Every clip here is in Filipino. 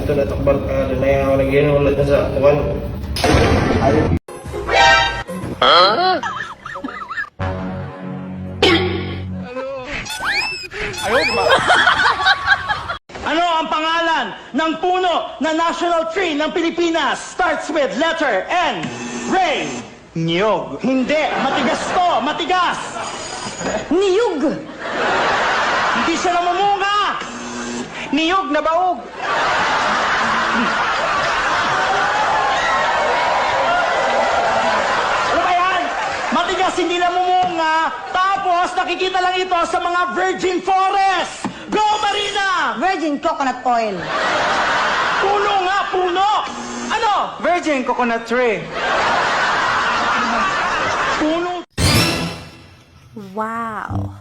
Ato na takbar na yung nag-inulat na sa kuwan. Ano ang pangalan ng puno na national tree ng Pilipinas? Starts with letter N. Ray. Niyog. Hindi. Matigas to. Matigas. Niyog! Hindi siya namumunga. Niyog na baog. Ano ba yan? Matigas, hindi namumunga. Tapos nakikita lang ito sa mga virgin forest. Go, Marina! Virgin coconut oil. Puno nga, puno! Ano? Virgin coconut tree. Puno. Wow.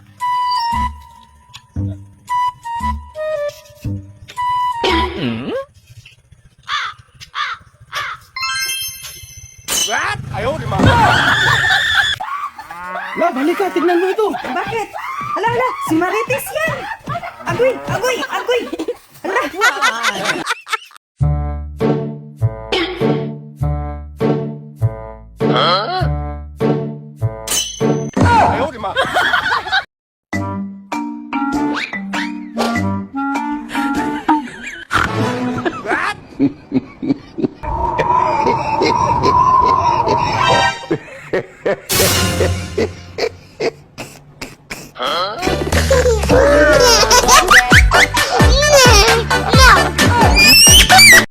La, balik ka, tignan mo ito. Bakit? Ala, ala, si Marites yan! Agoy, agoy, agoy! Ala!